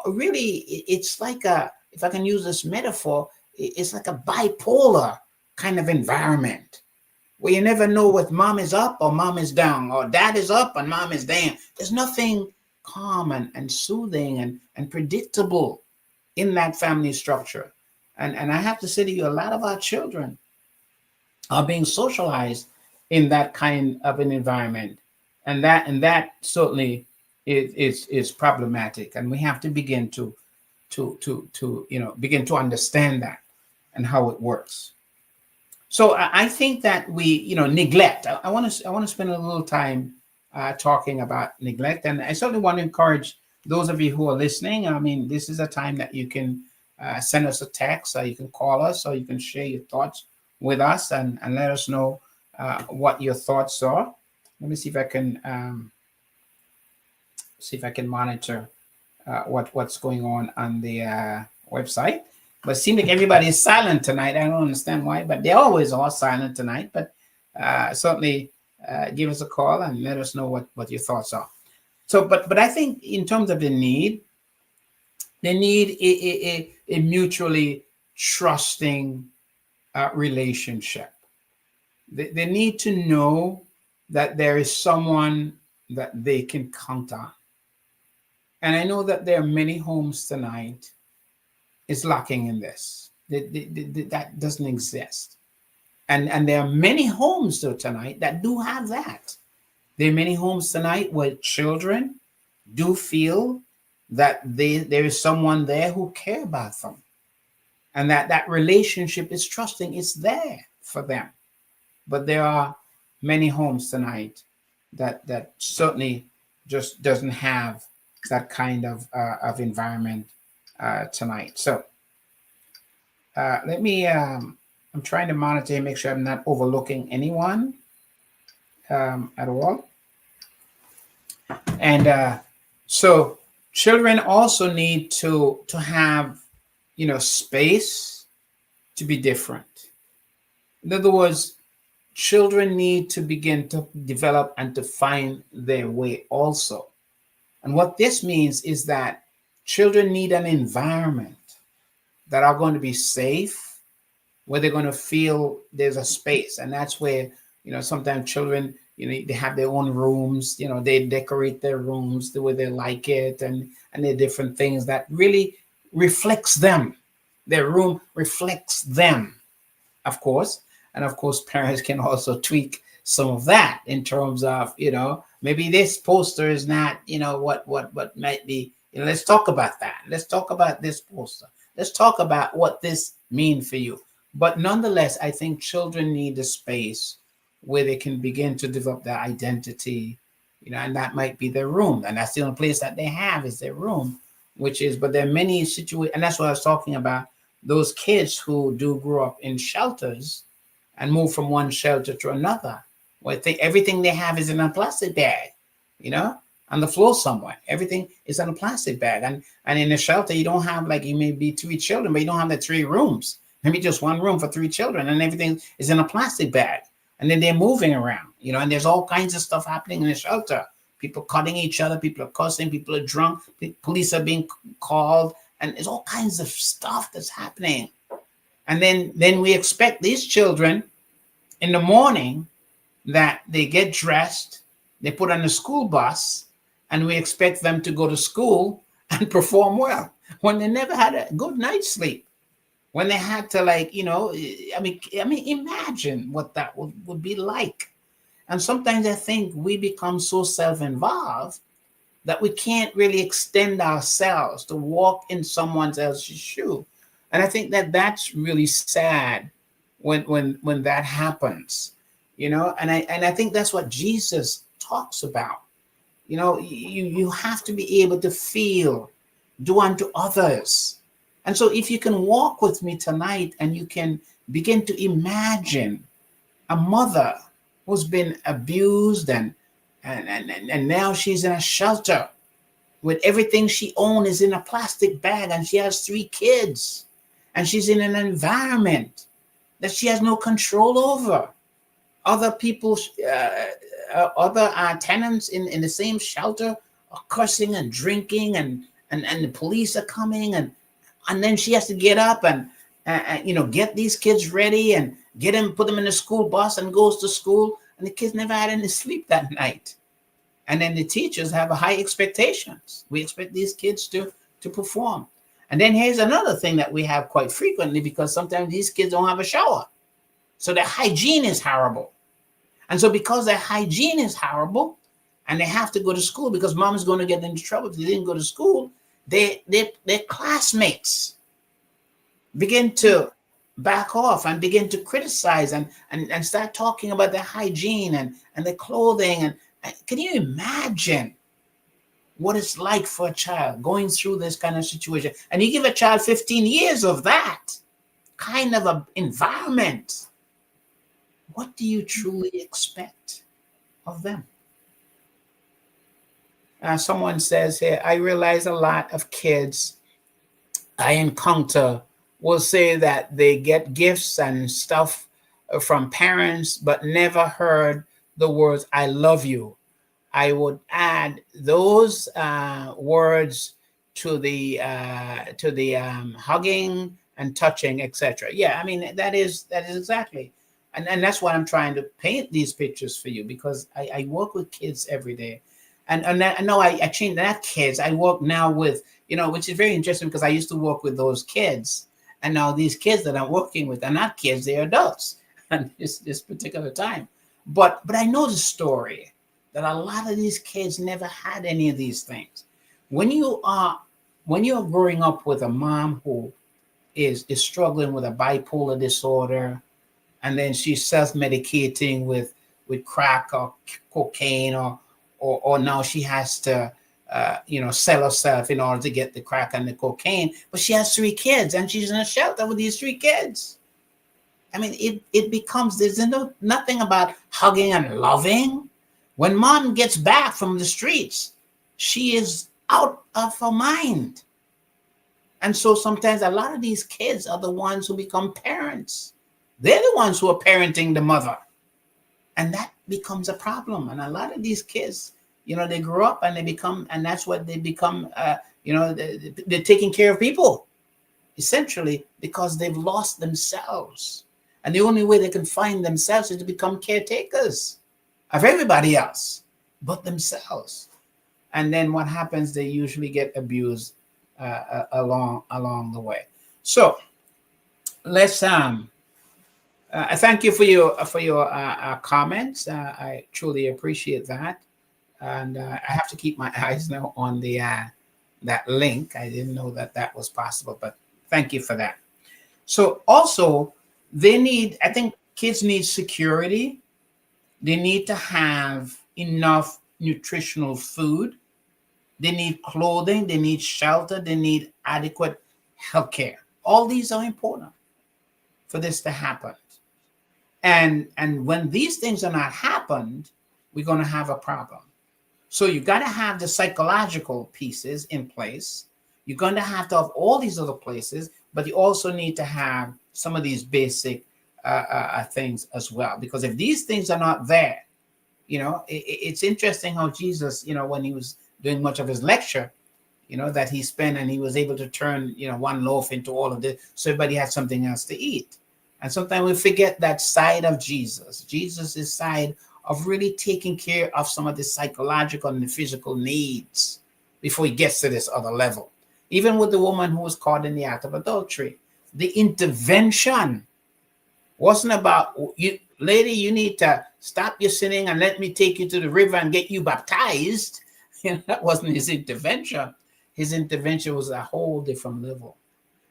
A: really, it's like if I can use this metaphor, it's like a bipolar kind of environment where you never know what mom is up or mom is down, or dad is up and mom is down. There's nothing calm and soothing and predictable in that family structure. And I have to say to you, a lot of our children are being socialized in that kind of an environment. And that certainly is problematic. And we have to begin to begin to understand that and how it works. So I think that we neglect. I want to spend a little time talking about neglect, and I certainly want to encourage those of you who are listening. I mean, this is a time that you can send us a text, or you can call us, or you can share your thoughts with us and let us know what your thoughts are. Let me see if I can monitor what's going on the website. But it seems like everybody is silent tonight. I don't understand why, but they always are silent tonight. But certainly give us a call and let us know what your thoughts are. So, but I think in terms of the need, they need a mutually trusting relationship. They need to know that there is someone that they can count on. And I know that there are many homes tonight is lacking in this. That doesn't exist. And there are many homes though tonight that do have that. There are many homes tonight where children do feel that there is someone there who care about them. And that relationship is trusting, it's there for them. But there are many homes tonight that certainly just doesn't have that kind of environment tonight. So let me, I'm trying to monitor and make sure I'm not overlooking anyone at all. And so children also need to have, space to be different. In other words, children need to begin to develop and to find their way also. And what this means is that children need an environment that are going to be safe, where they're going to feel there's a space. And that's where, sometimes children, they have their own rooms, they decorate their rooms the way they like it. And there are different things that really reflects them. Their room reflects them, of course. And of course, parents can also tweak some of that in terms of, maybe this poster is not, what might be, let's talk about that. Let's talk about this poster. Let's talk about what this means for you. But nonetheless, I think children need a space where they can begin to develop their identity, and that might be their room. And that's the only place that they have is their room, which is, but there are many situations, and that's what I was talking about. Those kids who do grow up in shelters and move from one shelter to another, where everything they have is in a plastic bag, you know, on the floor somewhere. Everything is in a plastic bag, and in a shelter you don't have, like, you may be 3 children, but you don't have the 3 rooms. Maybe just one room for 3 children, and everything is in a plastic bag. And then they're moving around, you know, and there's all kinds of stuff happening in the shelter. People cutting each other, people are cussing, people are drunk, police are being called, and there's all kinds of stuff that's happening. And then we expect these children in the morning that they get dressed, they put on a school bus, and we expect them to go to school and perform well when they never had a good night's sleep. When they had to, like, you know, I mean, imagine what that would be like. And sometimes I think we become so self-involved that we can't really extend ourselves to walk in someone else's shoe. And I think that that's really sad when that happens, you know. And I think that's what Jesus talks about. You know, you have to be able to feel, do unto others. And so if you can walk with me tonight and you can begin to imagine a mother who's been abused and now she's in a shelter with everything she owns is in a plastic bag, and she has 3 kids, and she's in an environment that she has no control over. Other people, other tenants in the same shelter are cursing and drinking, and the police are coming, and then she has to get up and you know, get these kids ready and put them in the school bus and goes to school, and the kids never had any sleep that night. And then the teachers have high expectations. We expect these kids to perform. And then here's another thing that we have quite frequently, because sometimes these kids don't have a shower, so their hygiene is horrible. And so because their hygiene is horrible and they have to go to school because mom is going to get into trouble if they didn't go to school, their classmates begin to back off and begin to criticize and start talking about their hygiene and their clothing. And can you imagine what it's like for a child going through this kind of situation? And you give a child 15 years of that kind of an environment. What do you truly expect of them? Someone says here, I realize a lot of kids I encounter will say that they get gifts and stuff from parents, but never heard the words, I love you. I would add those words to the hugging and touching, etc. Yeah, I mean, that is exactly. And that's why I'm trying to paint these pictures for you, because I work with kids every day. And I know I changed that kids. I work now with, you know, which is very interesting, because I used to work with those kids. And now these kids that I'm working with are not kids, they're adults at this particular time. But I know the story that a lot of these kids never had any of these things. When you are growing up with a mom who is struggling with a bipolar disorder, and then she's self-medicating with crack or cocaine, or now she has to sell herself in order to get the crack and the cocaine, but she has 3 kids and she's in a shelter with these 3 kids. I mean, it becomes, there's nothing about hugging and loving. When mom gets back from the streets, she is out of her mind. And so sometimes a lot of these kids are the ones who become parents. They're the ones who are parenting the mother. And that becomes a problem. And a lot of these kids, you know, they grow up and they become, and that's what they become, they're taking care of people, essentially, because they've lost themselves. And the only way they can find themselves is to become caretakers of everybody else but themselves. And then what happens, they usually get abused along the way. So let's I thank you for your comments. I truly appreciate that. And I have to keep my eyes now on the that link. I didn't know that was possible, but thank you for that. So also, I think kids need security. They need to have enough nutritional food. they need clothing, they need shelter, they need adequate health care. All these are important for this to happen. And when these things are not happened, we're going to have a problem. So you got to have the psychological pieces in place. You're going to have all these other places, but you also need to have some of these basic things as well. Because if these things are not there, it's interesting how Jesus, when he was doing much of his lecture, that he spent, and he was able to turn, one loaf into all of this, so everybody had something else to eat. And sometimes we forget that side of Jesus's side of really taking care of some of the psychological and the physical needs before he gets to this other level. Even with the woman who was caught in the act of adultery, the intervention wasn't about, you, lady, you need to stop your sinning and let me take you to the river and get you baptized. That wasn't his intervention. His intervention was a whole different level.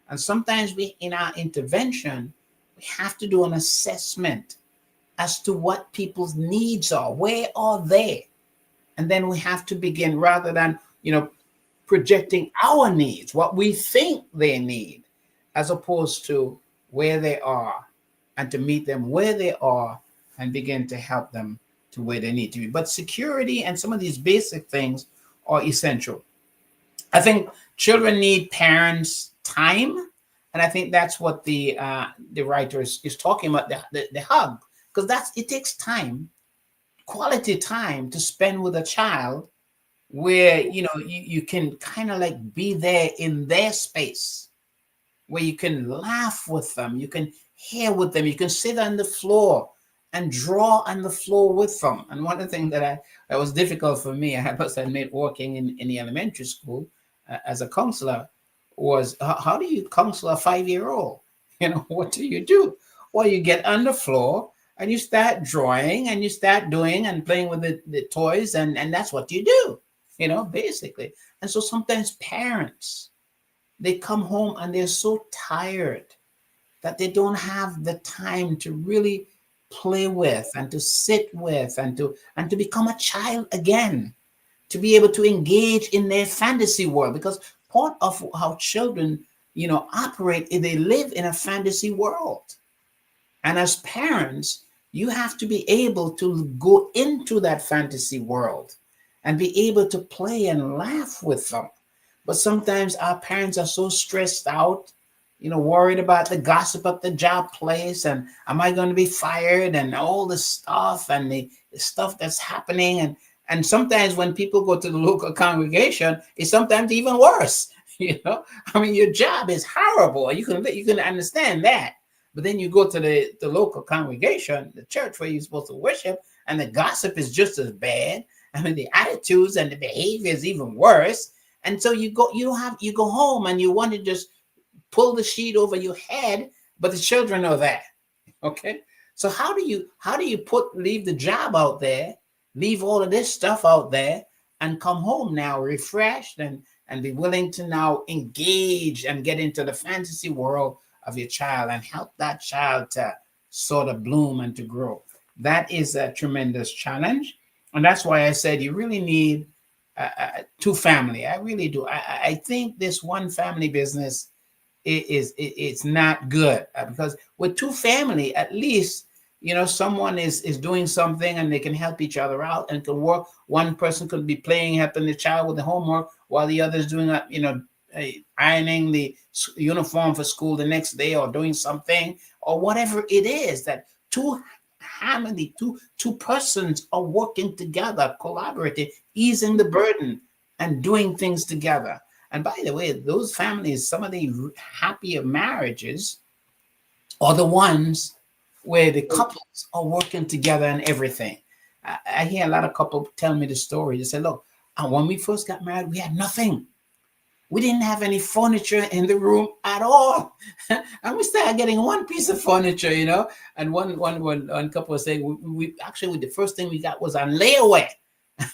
A: And sometimes in our intervention, we have to do an assessment as to what people's needs are. Where are they? And then we have to begin, rather than, projecting our needs, what we think they need, as opposed to where they are, and to meet them where they are and begin to help them to where they need to be. But security and some of these basic things are essential. I think children need parents' time. And I think that's what the writer is talking about, the hug. Because it takes time, quality time, to spend with a child where, you can kind of like be there in their space, where you can laugh with them, you can hear with them, you can sit on the floor and draw on the floor with them. And one of the things that was difficult for me, I must admit, working in the elementary school as a counselor, was how do you counsel a 5-year-old? What do you do? Well, you get on the floor and you start drawing and you start doing and playing with the toys, and that's what you do, basically. And so sometimes parents, they come home and they're so tired that they don't have the time to really play with and to sit with and to become a child again, to be able to engage in their fantasy world. Because part of how children, operate is they live in a fantasy world. And as parents, you have to be able to go into that fantasy world and be able to play and laugh with them. But sometimes our parents are so stressed out, worried about the gossip at the job place, and am I going to be fired, and all the stuff and the stuff that's happening. And sometimes when people go to the local congregation, it's sometimes even worse. Your job is horrible. You can understand that. But then you go to the local congregation, the church where you're supposed to worship, and the gossip is just as bad. The attitudes and the behavior is even worse. And so you go home and you want to just pull the sheet over your head, but the children are there. Okay. So how do you leave the job out there, leave all of this stuff out there, and come home now refreshed and be willing to now engage and get into the fantasy world of your child and help that child to sort of bloom and to grow? That is a tremendous challenge. And that's why I said you really need two family. I really do. I think this one family business it's not good, because with two family, at least, someone is doing something and they can help each other out and can work. One person could be playing, helping the child with the homework, while the other is doing ironing the uniform for school the next day, or doing something, or whatever it is, that two persons are working together, collaborating, easing the burden and doing things together. And by the way, those families, some of the happier marriages are the ones where the couples are working together and everything. I hear a lot of couples tell me the story. They say, look, when we first got married, we had nothing. We didn't have any furniture in the room at all. And we started getting one piece of furniture, and one couple was saying, we actually, the first thing we got was on layaway.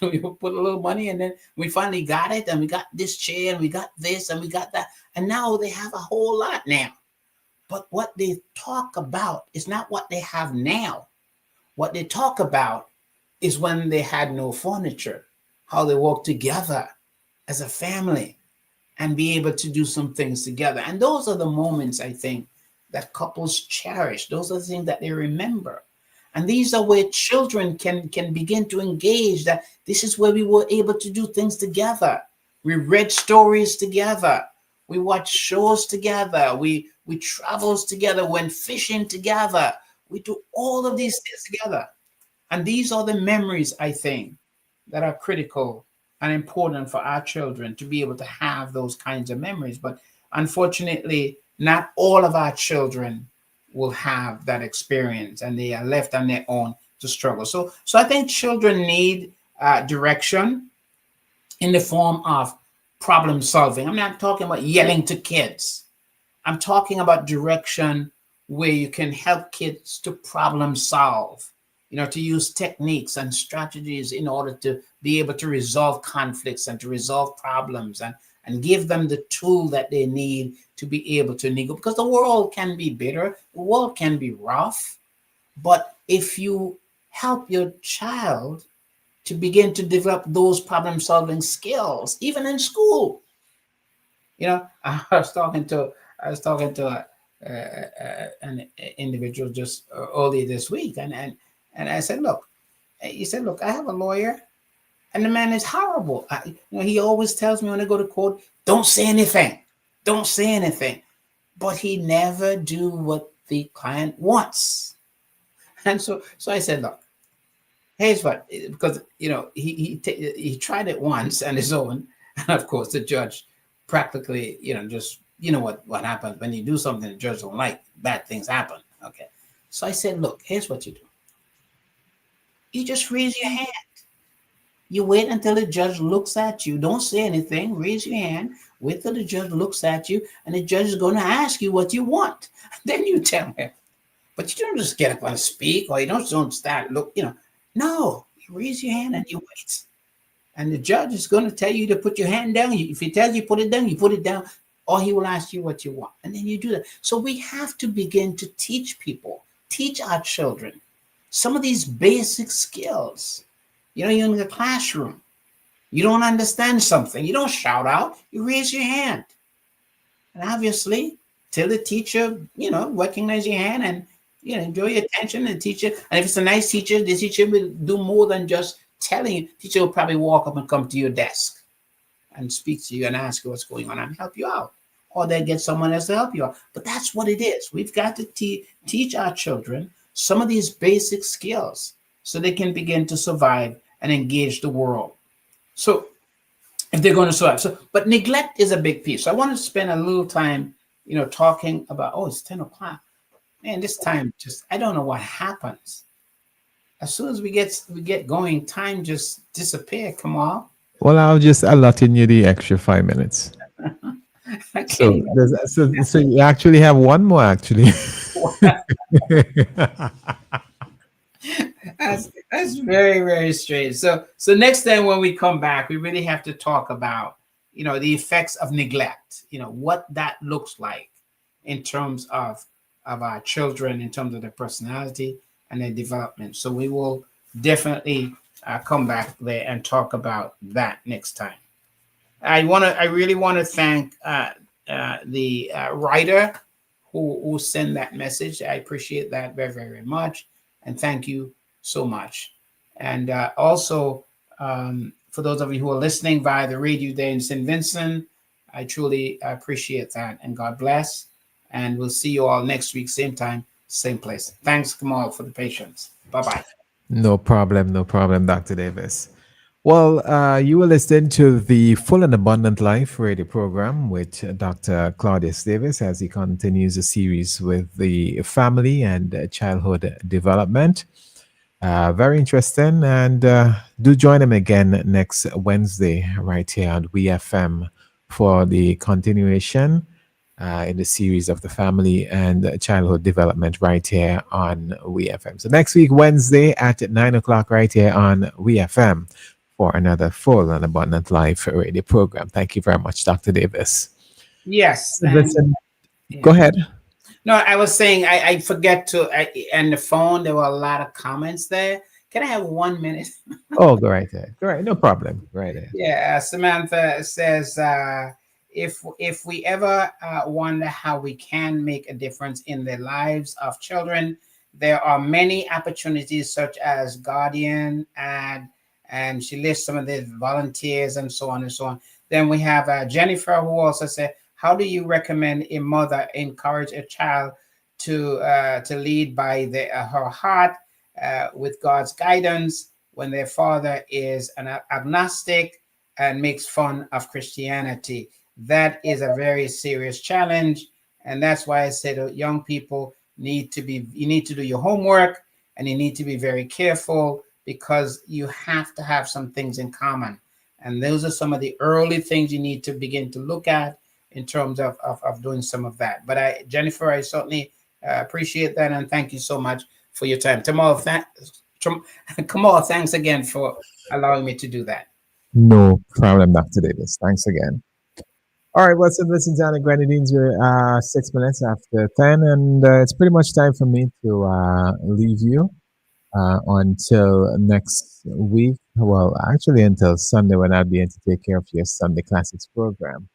A: We put a little money, and then we finally got it, and we got this chair, and we got this, and we got that. And now they have a whole lot now. But what they talk about is not what they have now. What they talk about is when they had no furniture, how they worked together as a family and be able to do some things together. And those are the moments I think that couples cherish. Those are the things that they remember. And these are where children can begin to engage that this is where we were able to do things together. We read stories together. We watched shows together. We travels together, went fishing together. We do all of these things together. And these are the memories, I think, that are critical and important for our children to be able to have those kinds of memories. But unfortunately, not all of our children will have that experience and they are left on their own to struggle. So I think children need direction in the form of problem solving. I'm not talking about yelling to kids. I'm talking about direction where you can help kids to problem solve, to use techniques and strategies in order to be able to resolve conflicts and to resolve problems and give them the tool that they need to be able to negotiate. Because the world can be bitter, the world can be rough, but if you help your child to begin to develop those problem solving skills, even in school, I was talking to an individual just earlier this week, and I said, look, he said, look, I have a lawyer, and the man is horrible. He always tells me when I go to court, don't say anything, don't say anything, but he never do what the client wants. And so I said, look, here's what, because he tried it once on his own, and of course the judge practically, just what happens when you do something the judge don't like, bad things happen. Okay, so I said, look, here's what you do. You just raise your hand. You wait until the judge looks at you. Don't say anything. Raise your hand. Wait till the judge looks at you, and the judge is going to ask you what you want. Then you tell him. But you don't just get up and speak, or you don't start look. No, you raise your hand and you wait. And the judge is going to tell you to put your hand down. If he tells you put it down, you put it down, or he will ask you what you want. And then you do that. So we have to begin to teach our children, some of these basic skills. You're in the classroom. You don't understand something. You don't shout out. You raise your hand. And obviously, tell the teacher, recognize your hand and, enjoy your attention and teacher. And if it's a nice teacher, the teacher will do more than just telling you. Teacher will probably walk up and come to your desk and speak to you and ask you what's going on and help you out. Or they get someone else to help you out. But that's what it is. We've got to teach our children some of these basic skills so they can begin to survive and engage the world. So if they're going to survive. But neglect is a big piece. So I want to spend a little time, talking about, it's 10 o'clock. Man, this time I don't know what happens. As soon as we get going, time just disappear. Come on.
D: Well, I'll just allotting you the extra 5 minutes.
A: Okay.
D: So you actually have one more, actually.
A: That's very, very strange. So next time when we come back, we really have to talk about, the effects of neglect, what that looks like in terms of our children, in terms of their personality and their development. So we will definitely come back there and talk about that next time. I really want to thank the writer who sent that message. I appreciate that very, very much. And thank you so much. And also, for those of you who are listening via the radio there in St. Vincent, I truly appreciate that. And God bless. And we'll see you all next week, same time, same place. Thanks, Kamal, for the patience. Bye-bye.
D: No problem, Dr. Davis. Well, you will listen to the Full and Abundant Life radio program with Dr. Claudius Davis as he continues a series with the family and childhood development. Very interesting. And do join him again next Wednesday right here on WeFM for the continuation in the series of the family and childhood development right here on WeFM. So next week, Wednesday at 9 o'clock right here on WeFM for another Full and Abundant Life radio program. Thank you very much, Dr. Davis.
A: Yes.
D: Listen, go ahead.
A: No, I was saying I forget to, and the phone, there were a lot of comments there. can I have 1 minute?
D: Oh, go right ahead. Go right. No problem. Go right ahead.
A: Yeah, Samantha says, if we ever wonder how we can make a difference in the lives of children, there are many opportunities such as guardian and she lists some of the volunteers and so on and so on. Then we have Jennifer, who also said, how do you recommend a mother encourage a child to lead by her heart with God's guidance when their father is an agnostic and makes fun of Christianity? That is a very serious challenge. And that's why I said young people you need to do your homework and you need to be very careful because you have to have some things in common. And those are some of the early things you need to begin to look at in terms of doing some of that. But Jennifer, I certainly appreciate that. And thank you so much for your time. Kamal, thanks again for allowing me to do that.
D: No problem, Dr. Davis. Thanks again. All right, well, so listen down the Grenadines. We're 6 minutes after 10, and it's pretty much time for me to leave you until next week. Well, actually, until Sunday when I'll be in to take care of your Sunday Classics program.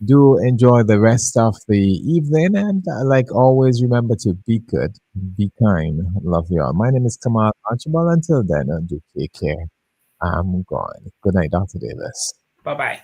D: Do enjoy the rest of the evening, and like always, remember to be good, be kind. Love you all. My name is Kamal Archibald. Until then, do take care. I'm gone. Good night, Dr. Davis.
A: Bye bye.